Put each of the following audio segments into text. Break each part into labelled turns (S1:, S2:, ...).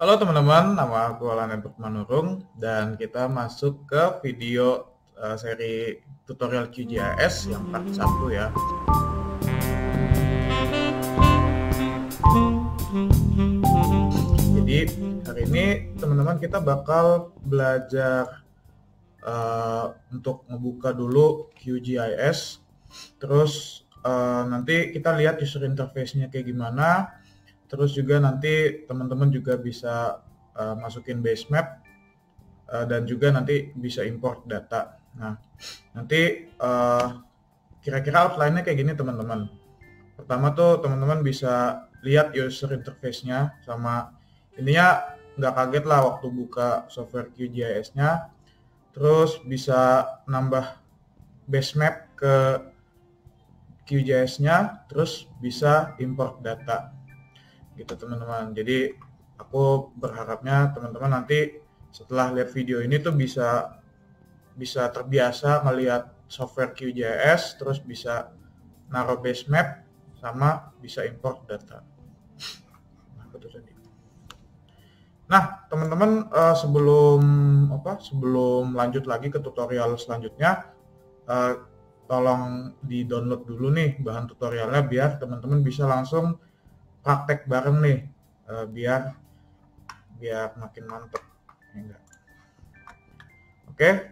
S1: Halo teman-teman, nama aku Alan Edward Manurung dan kita masuk ke video seri tutorial QGIS yang part 1 ya. Jadi hari ini teman-teman kita bakal belajar untuk membuka dulu QGIS. Terus nanti kita lihat user interface-nya kayak gimana. Terus juga nanti teman-teman juga bisa masukin base map dan juga nanti bisa import data. Nah, nanti kira-kira outline-nya kayak gini teman-teman. Pertama tuh teman-teman bisa lihat user interface-nya, sama ininya nggak kaget lah waktu buka software QGIS-nya. Terus bisa nambah base map ke QGIS-nya, terus bisa import data gitu teman-teman. Jadi aku berharapnya teman-teman nanti setelah lihat video ini tuh bisa terbiasa melihat software QGIS, terus bisa naruh base map sama bisa import data. Nah teman-teman, sebelum lanjut lagi ke tutorial selanjutnya, tolong di download dulu nih bahan tutorialnya biar teman-teman bisa langsung praktek bareng nih, biar makin mantep. Oke,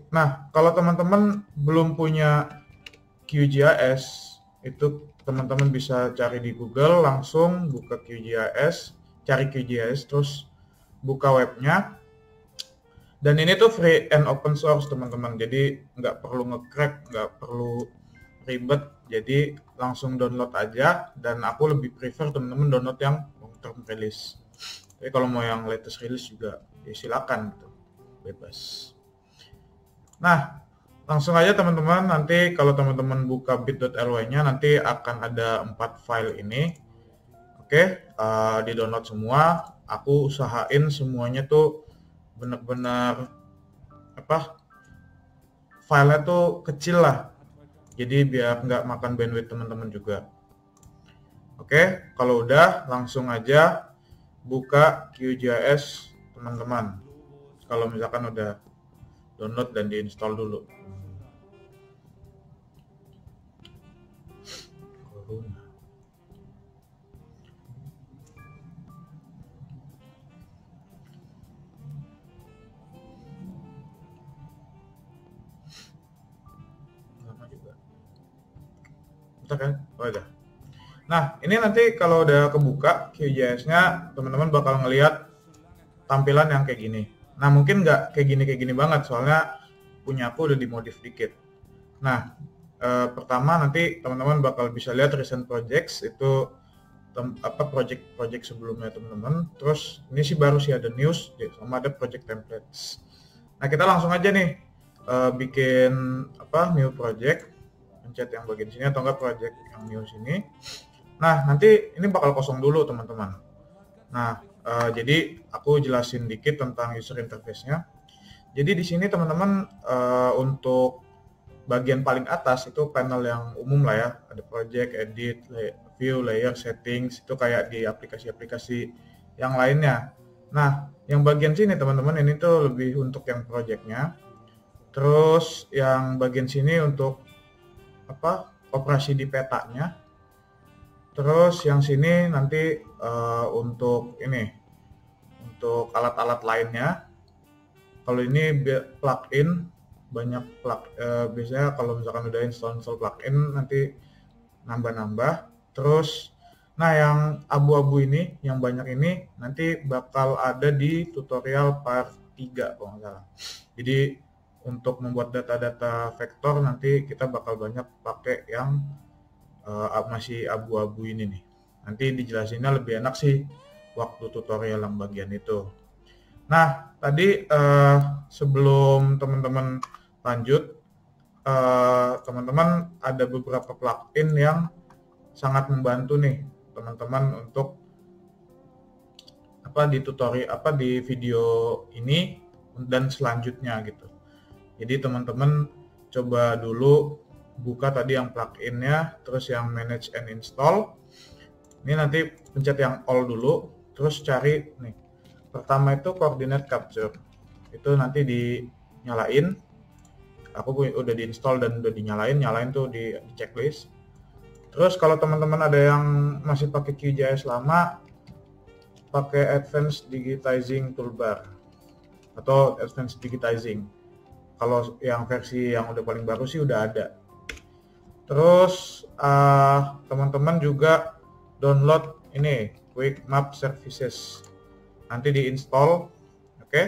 S1: nah kalau teman-teman belum punya QGIS, itu teman-teman bisa cari di Google, langsung buka QGIS, cari QGIS, terus buka webnya. Dan ini tuh free and open source teman-teman, jadi nggak perlu nge-crack, nggak perlu ribet, jadi langsung download aja. Dan aku lebih prefer teman-teman download yang long term release. Tapi kalau mau yang latest release juga ya silakan gitu, bebas. Nah langsung aja teman-teman, nanti kalau teman-teman buka bit.ly-nya nanti akan ada 4 file ini. Oke, di download semua. Aku usahain semuanya tuh benar-benar filenya tuh kecil lah, jadi biar nggak makan bandwidth teman-teman juga. Oke, kalau udah langsung aja buka QGIS teman-teman, kalau misalkan udah download dan diinstal dulu. Kan? Oh, udah. Nah, ini nanti kalau udah kebuka QGIS-nya, teman-teman bakal ngelihat tampilan yang kayak gini. Nah, mungkin nggak kayak gini banget, soalnya punya aku udah dimodif dikit. Nah, pertama nanti teman-teman bakal bisa lihat recent projects, itu project sebelumnya teman-teman. Terus ini sih baru sih ada news, sama ada project templates. Nah, kita langsung aja nih bikin new project. Pencet yang bagian sini atau enggak project yang new sini. Nah, nanti ini bakal kosong dulu teman-teman. Nah, jadi aku jelasin dikit tentang user interface-nya. Jadi di sini teman-teman, untuk bagian paling atas itu panel yang umum lah ya, ada project, edit, view, layer, settings, itu kayak di aplikasi-aplikasi yang lainnya. Nah, yang bagian sini teman-teman ini tuh lebih untuk yang project-nya. Terus yang bagian sini untuk operasi di petanya. Terus yang sini nanti untuk untuk alat-alat lainnya. Kalau ini plugin, banyak biasanya kalau misalkan udah install plugin nanti nambah-nambah. Terus nah yang abu-abu ini, yang banyak ini nanti bakal ada di tutorial part 3 kalau nggak salah. Jadi untuk membuat data-data vektor nanti kita bakal banyak pakai yang masih abu-abu ini nih. Nanti dijelasinnya lebih enak sih waktu tutorial yang bagian itu. Nah, tadi sebelum teman-teman lanjut, teman-teman ada beberapa plugin yang sangat membantu nih teman-teman untuk di tutorial di video ini dan selanjutnya gitu. Jadi teman-teman coba dulu buka tadi yang plugin-nya, terus yang manage and install. Ini nanti pencet yang all dulu. terus cari nih. Pertama itu coordinate capture. Itu nanti dinyalain. Aku udah diinstal dan udah nyalain tuh di checklist. Terus kalau teman-teman ada yang masih pakai QGIS lama, pakai Advanced Digitizing Toolbar atau Advanced Digitizing. Kalau yang versi yang udah paling baru sih udah ada. Terus teman-teman juga download ini Quick Map Services. Nanti diinstal, oke?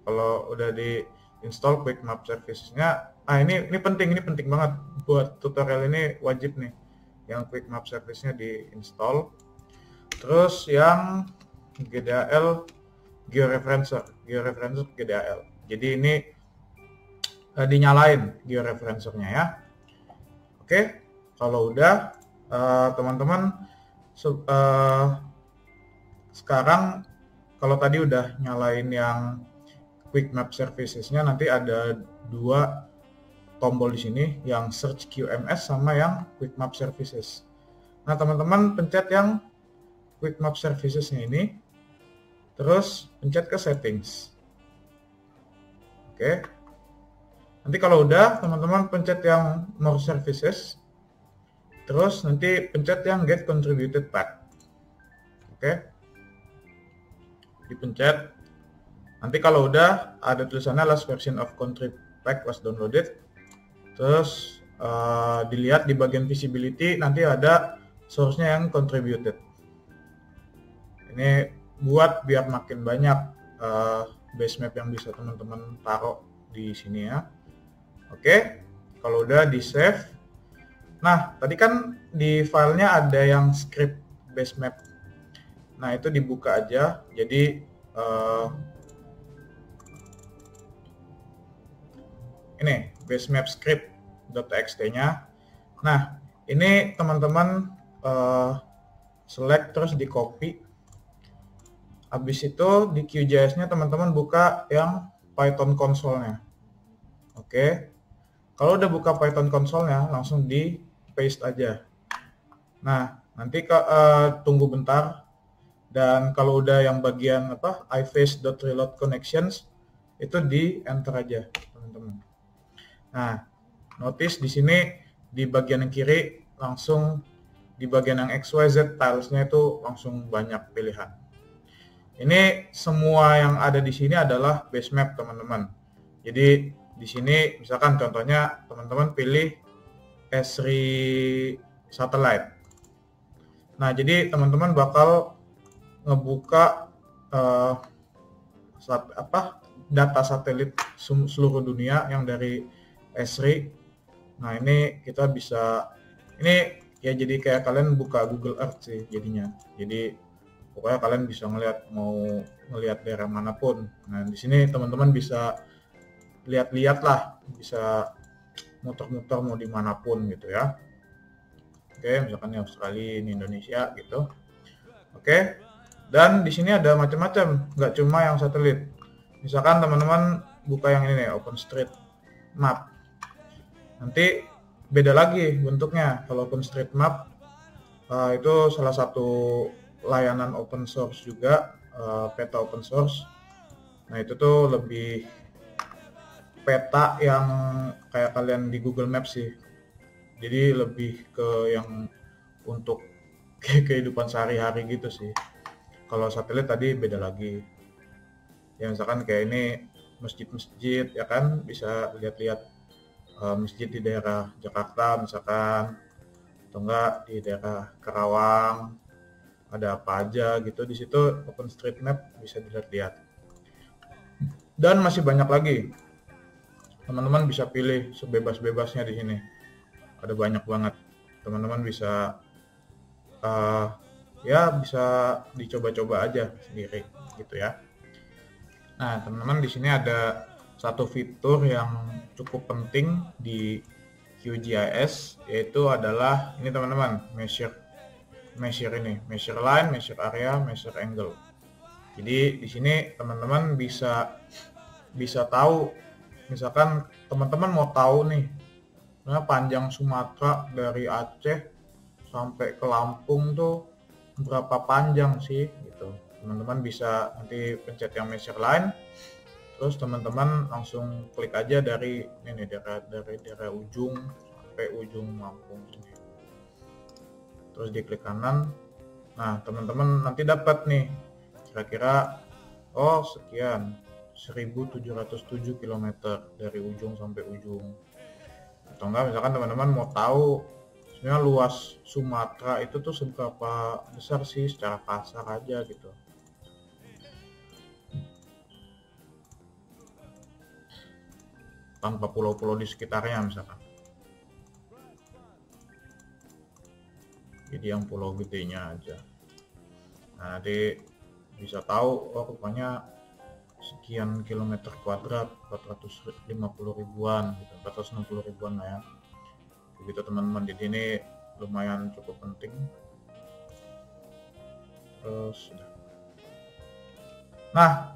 S1: Kalau udah diinstal Quick Map Services-nya, ini penting banget buat tutorial ini, wajib nih yang Quick Map Service-nya diinstal. Terus yang GDAL Georeferencer GDAL. Jadi ini dinyalain georeferencernya ya. Oke, kalau udah teman-teman sekarang kalau tadi udah nyalain yang Quick Map Services-nya, nanti ada 2 tombol di sini, yang Search QMS sama yang Quick Map Services. Nah, teman-teman pencet yang Quick Map Services-nya ini, terus pencet ke Settings. Oke. Nanti kalau udah, teman-teman pencet yang More Services, terus nanti pencet yang Get Contributed Path. Oke. Dipencet. Nanti kalau udah ada tulisannya last version of contrib pack was downloaded, terus dilihat di bagian visibility nanti ada source-nya yang contributed. Ini buat biar makin banyak base map yang bisa teman-teman taruh di sini ya. Oke, kalau udah di save. Nah, tadi kan di filenya ada yang script base map. Nah, itu dibuka aja. Jadi ini basemap script.txt-nya. Nah, ini teman-teman select terus di copy. Habis itu di QGIS-nya teman-teman buka yang Python console-nya. Oke. Kalau udah buka Python console-nya, langsung di paste aja. Nah, nanti tunggu bentar. Dan kalau udah yang bagian iface.reload connections itu di enter aja, teman-teman. Nah, notice di sini di bagian yang kiri langsung di bagian yang XYZ tiles-nya itu langsung banyak pilihan. Ini semua yang ada di sini adalah base map, teman-teman. Jadi di sini misalkan contohnya teman-teman pilih Esri satellite. Nah, jadi teman-teman bakal ngebuka data satelit seluruh dunia yang dari Esri. Nah, ini kita bisa, ini ya jadi kayak kalian buka Google Earth sih jadinya. Jadi pokoknya kalian bisa mau ngelihat daerah manapun. Nah, di sini teman-teman bisa lihat-lihat lah, bisa muter-muter mau dimanapun gitu ya. Oke, misalkan di Australia, ini Indonesia gitu. Oke. Dan di sini ada macam-macam, nggak cuma yang satelit. Misalkan teman-teman buka yang ini nih, OpenStreetMap. Nanti beda lagi bentuknya. Kalau OpenStreetMap itu salah satu layanan open source juga, peta open source. Nah, itu tuh lebih peta yang kayak kalian di Google Maps sih. Jadi lebih ke yang untuk kehidupan sehari-hari gitu sih. Kalau satelit tadi beda lagi. Ya misalkan kayak ini masjid-masjid ya kan, bisa lihat-lihat masjid di daerah Jakarta misalkan, atau enggak di daerah Karawang ada apa aja gitu. Di situ OpenStreetMap bisa dilihat-lihat. Dan masih banyak lagi. Teman-teman bisa pilih sebebas-bebasnya di sini. Ada banyak banget. Teman-teman bisa ya bisa dicoba-coba aja sendiri gitu ya. Nah, teman-teman di sini ada satu fitur yang cukup penting di QGIS, yaitu adalah ini teman-teman, measure ini, measure line, measure area, measure angle. Jadi di sini teman-teman bisa tahu, misalkan teman-teman mau tahu nih, panjang Sumatera dari Aceh sampai ke Lampung tuh berapa panjang sih gitu. teman-teman bisa nanti pencet yang measure line, terus teman-teman langsung klik aja dari ini dari daerah ujung sampai ujung Lampung sini, terus diklik kanan. Nah teman-teman nanti dapat nih kira-kira sekian 1707 km dari ujung sampai ujung. Atau enggak misalkan teman-teman mau tahu sebenarnya luas Sumatera itu tuh seberapa besar sih secara kasar aja gitu. Tanpa pulau-pulau di sekitarnya misalkan. Jadi yang pulau gedenya aja. Nah, nanti bisa tahu rupanya sekian kilometer kuadrat, 450 ribuan gitu, 460 ribuan lah ya. Begitu teman-teman, jadi ini lumayan cukup penting. Terus nah,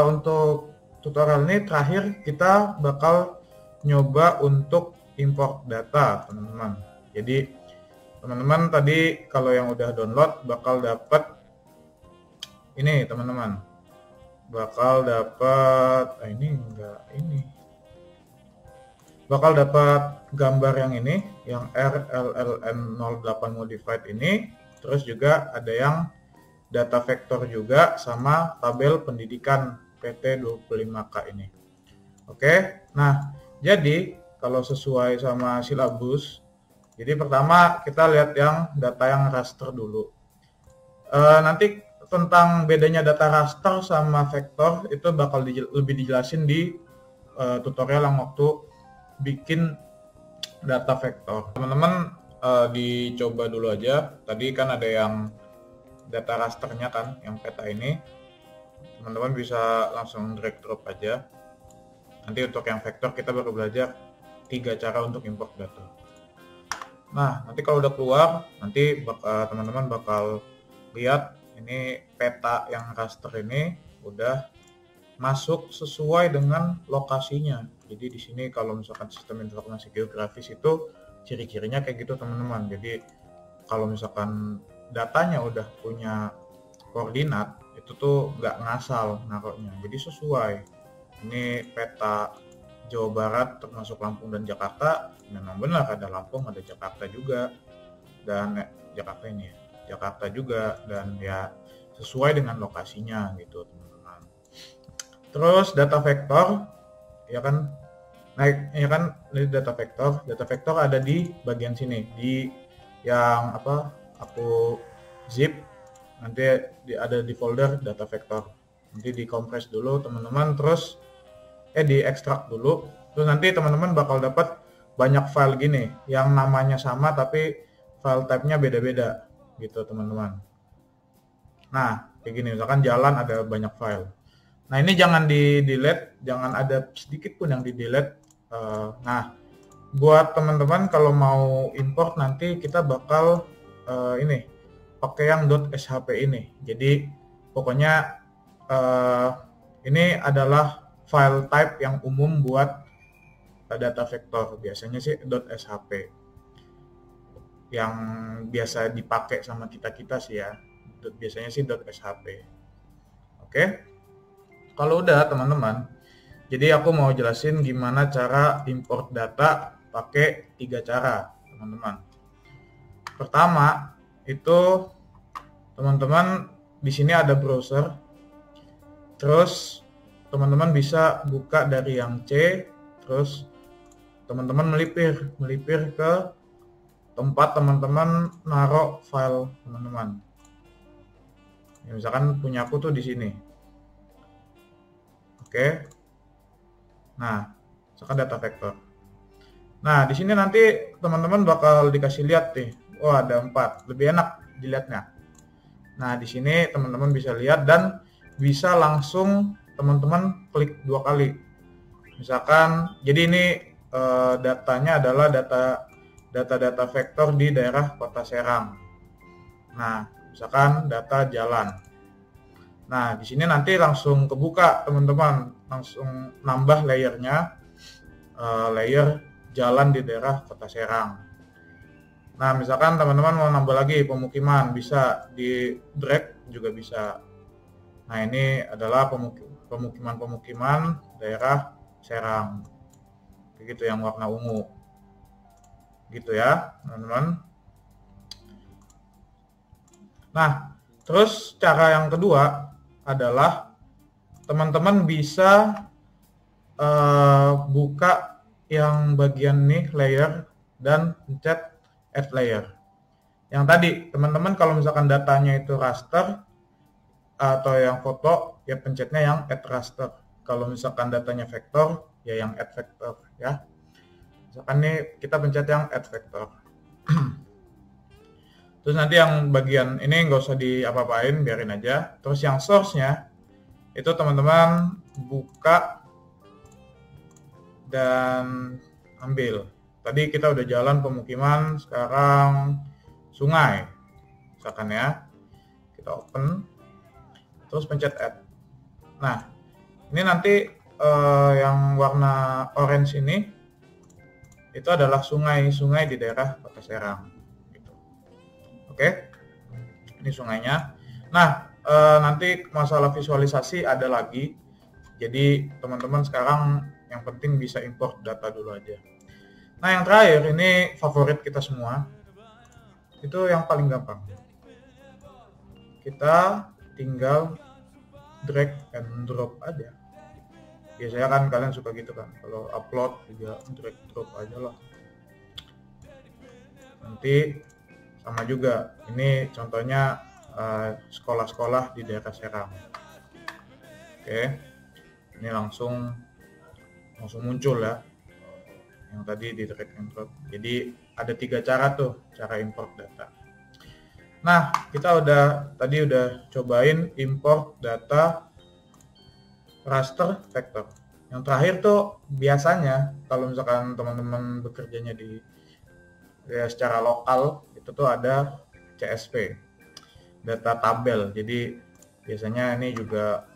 S1: untuk tutorial ini terakhir kita bakal nyoba untuk import data teman-teman. Jadi teman-teman tadi kalau yang udah download bakal dapat ini teman-teman, bakal dapat bakal dapat gambar yang ini, yang RLLN08 modified ini, terus juga ada yang data vektor juga sama tabel pendidikan PT 25K ini. Oke, nah jadi kalau sesuai sama silabus, jadi pertama kita lihat yang data yang raster dulu. Nanti tentang bedanya data raster sama vektor itu bakal lebih dijelasin di tutorial yang waktu bikin data vektor. Teman-teman dicoba dulu aja. Tadi kan ada yang data rasternya kan, yang peta ini. Teman-teman bisa langsung drag drop aja. Nanti untuk yang vektor kita baru belajar 3 cara untuk import data. Nah, nanti kalau udah keluar, nanti teman-teman bakal lihat ini peta yang raster ini udah masuk sesuai dengan lokasinya. Jadi di sini kalau misalkan sistem informasi geografis itu ciri-cirinya kayak gitu teman-teman. Jadi kalau misalkan datanya udah punya koordinat, itu tuh nggak ngasal naruhnya, jadi sesuai. Ini peta Jawa Barat termasuk Lampung dan Jakarta, memang benar ada Lampung, ada Jakarta juga, dan Jakarta juga, dan ya sesuai dengan lokasinya gitu teman-teman. Terus data vektor, ya kan, ini data vektor ada di bagian sini, di yang aku zip. Nanti ada di folder data vektor, nanti dikompres dulu teman-teman, terus diekstrak dulu, terus nanti teman-teman bakal dapat banyak file gini yang namanya sama tapi file type-nya beda-beda gitu teman-teman. Nah kayak gini, misalkan jalan ada banyak file. Nah ini jangan di delete, jangan ada sedikit pun yang di delete. Nah buat teman-teman kalau mau import nanti kita bakal pakai yang .shp ini. Jadi pokoknya ini adalah file type yang umum buat data vektor. Biasanya sih .shp yang biasa dipakai sama kita sih ya. Biasanya sih .shp. Oke. Kalau udah teman-teman, jadi aku mau jelasin gimana cara import data pakai 3 cara teman-teman. Pertama itu teman-teman di sini ada browser, terus teman-teman bisa buka dari yang C, terus teman-teman melipir ke tempat teman-teman naruh file teman-teman. Ya, misalkan punya aku tuh di sini. Oke. Nah, misalkan data vektor. Nah, di sini nanti teman-teman bakal dikasih lihat nih. Oh, ada 4. Lebih enak dilihatnya. Nah, di sini teman-teman bisa lihat dan bisa langsung teman-teman klik 2 kali. Misalkan, jadi ini datanya adalah data vektor di daerah Kota Serang. Nah, misalkan data jalan. Nah, di sini nanti langsung kebuka teman-teman, langsung nambah layernya, layer jalan di daerah Kota Serang. Nah, misalkan teman-teman mau nambah lagi pemukiman, bisa di drag juga bisa. Nah, ini adalah pemukiman-pemukiman daerah Serang. Begitu yang warna ungu. Gitu ya, teman-teman. Nah, terus cara yang kedua adalah teman-teman bisa buka yang bagian nih layer dan pencet add layer. Yang tadi, teman-teman kalau misalkan datanya itu raster atau yang foto, ya pencetnya yang add raster. Kalau misalkan datanya vektor, ya yang add vektor ya. Misalkan nih kita pencet yang add vektor. Terus nanti yang bagian ini nggak usah diapa-apain, biarin aja. Terus yang source-nya itu teman-teman buka dan ambil. Tadi kita udah jalan pemukiman, sekarang sungai. Misalkan ya, kita open, terus pencet add. Nah, ini nanti yang warna orange ini itu adalah sungai-sungai di daerah Kota Serang. Gitu. Oke, ini sungainya. Nah, nanti masalah visualisasi ada lagi. Jadi teman-teman sekarang yang penting bisa import data dulu aja. Nah, yang terakhir ini favorit kita semua. Itu yang paling gampang. Kita tinggal drag and drop aja. Biasanya kan kalian suka gitu kan, kalau upload juga drag drop aja lah. Nanti sama juga, ini contohnya sekolah-sekolah di daerah Serang. Oke, ini langsung muncul ya, yang tadi di drag and drop. Jadi ada 3 cara tuh, cara import data. Nah, kita tadi udah cobain import data raster vektor. Yang terakhir tuh biasanya kalau misalkan teman-teman bekerjanya secara lokal, itu tuh ada CSV, data tabel. Jadi biasanya ini juga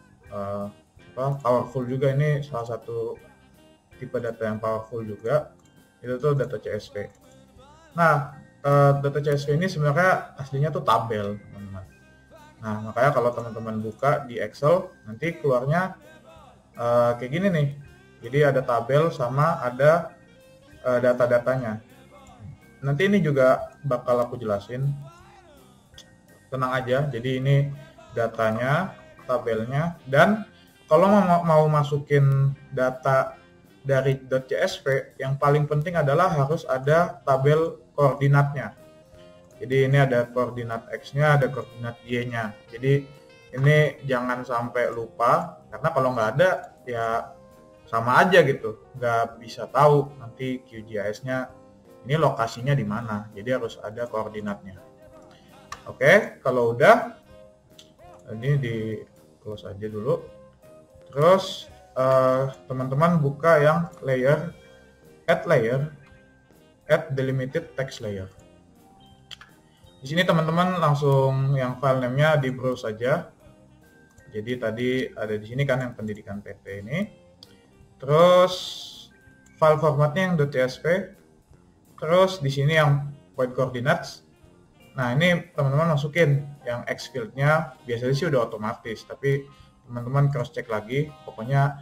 S1: powerful juga, ini salah satu tipe data yang powerful juga, itu tuh data CSV. Nah, data CSV ini sebenarnya aslinya tuh tabel, teman-teman. Nah, makanya kalau teman-teman buka di Excel, nanti keluarnya kayak gini nih. Jadi ada tabel sama ada data-datanya. Nanti ini juga bakal aku jelasin. Tenang aja. Jadi ini datanya, tabelnya, dan kalau mau masukin data dari .csv, yang paling penting adalah harus ada tabel koordinatnya. Jadi ini ada koordinat X-nya, ada koordinat Y-nya. Jadi ini jangan sampai lupa, karena kalau nggak ada ya sama aja gitu, nggak bisa tahu nanti QGIS-nya ini lokasinya di mana. Jadi harus ada koordinatnya. Oke, kalau udah, ini di close aja dulu. Terus teman-teman buka yang layer, add delimited text layer. Di sini teman-teman langsung yang file name-nya di browse saja. Jadi tadi ada di sini kan yang pendidikan PT ini. Terus file formatnya yang .csv. Terus di sini yang point coordinates. Nah, ini teman-teman masukin yang X field-nya, biasanya sih udah otomatis, tapi teman-teman cross check lagi. Pokoknya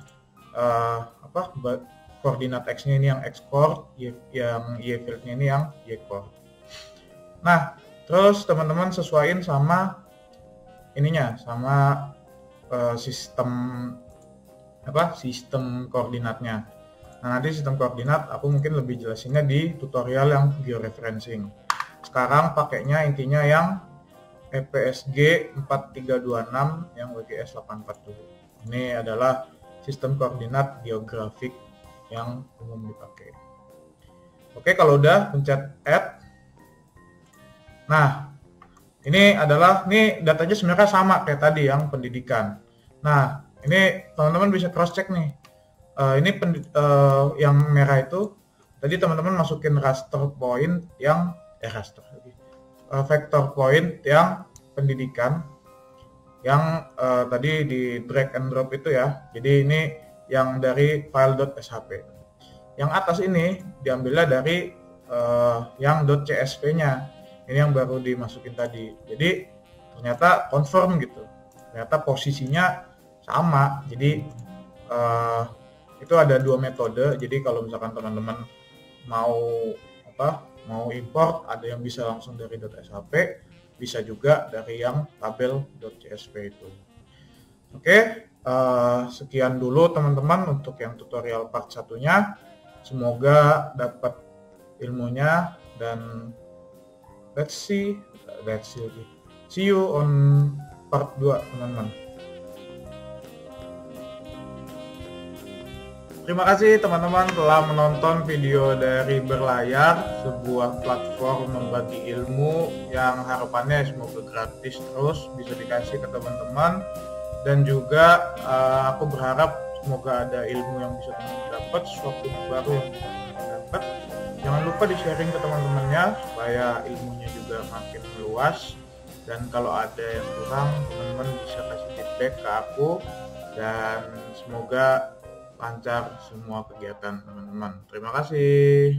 S1: koordinat X-nya ini yang X core, yang Y field-nya ini yang Y core. Nah, terus teman-teman sesuaiin sama ininya, sama sistem koordinatnya. Nah, nanti sistem koordinat aku mungkin lebih jelasinnya di tutorial yang georeferencing. Sekarang pakainya intinya yang EPSG 4326 yang WGS 840. Ini adalah sistem koordinat geografik yang umum dipakai. Oke, kalau udah pencet add. Nah, ini datanya sebenarnya sama kayak tadi yang pendidikan. Nah, ini teman-teman bisa cross check nih. Yang merah itu tadi teman-teman masukin raster point yang vector point yang pendidikan yang tadi di drag and drop itu ya. Jadi ini yang dari file.shp. Yang atas ini diambilnya dari yang .csv-nya. Ini yang baru dimasukin tadi. Jadi ternyata confirm gitu. ternyata posisinya sama. Jadi itu ada 2 metode. Jadi kalau misalkan teman-teman mau mau import, ada yang bisa langsung dari .shp, bisa juga dari yang tabel.csv itu. Oke, sekian dulu teman-teman untuk yang tutorial part 1-nya. Semoga dapat ilmunya dan let's see you on part 2 teman-teman. Terima kasih teman-teman telah menonton video dari Berlayar, sebuah platform membagi ilmu yang harapannya semoga gratis terus bisa dikasih ke teman-teman, dan juga aku berharap semoga ada ilmu yang bisa teman-teman dapat, sesuatu baru yang bisa teman-teman dapat. Jangan lupa di-sharing ke teman-temannya supaya ilmunya juga makin meluas, dan kalau ada yang kurang teman-teman bisa kasih feedback ke aku, dan semoga lancar semua kegiatan teman-teman. Terima kasih.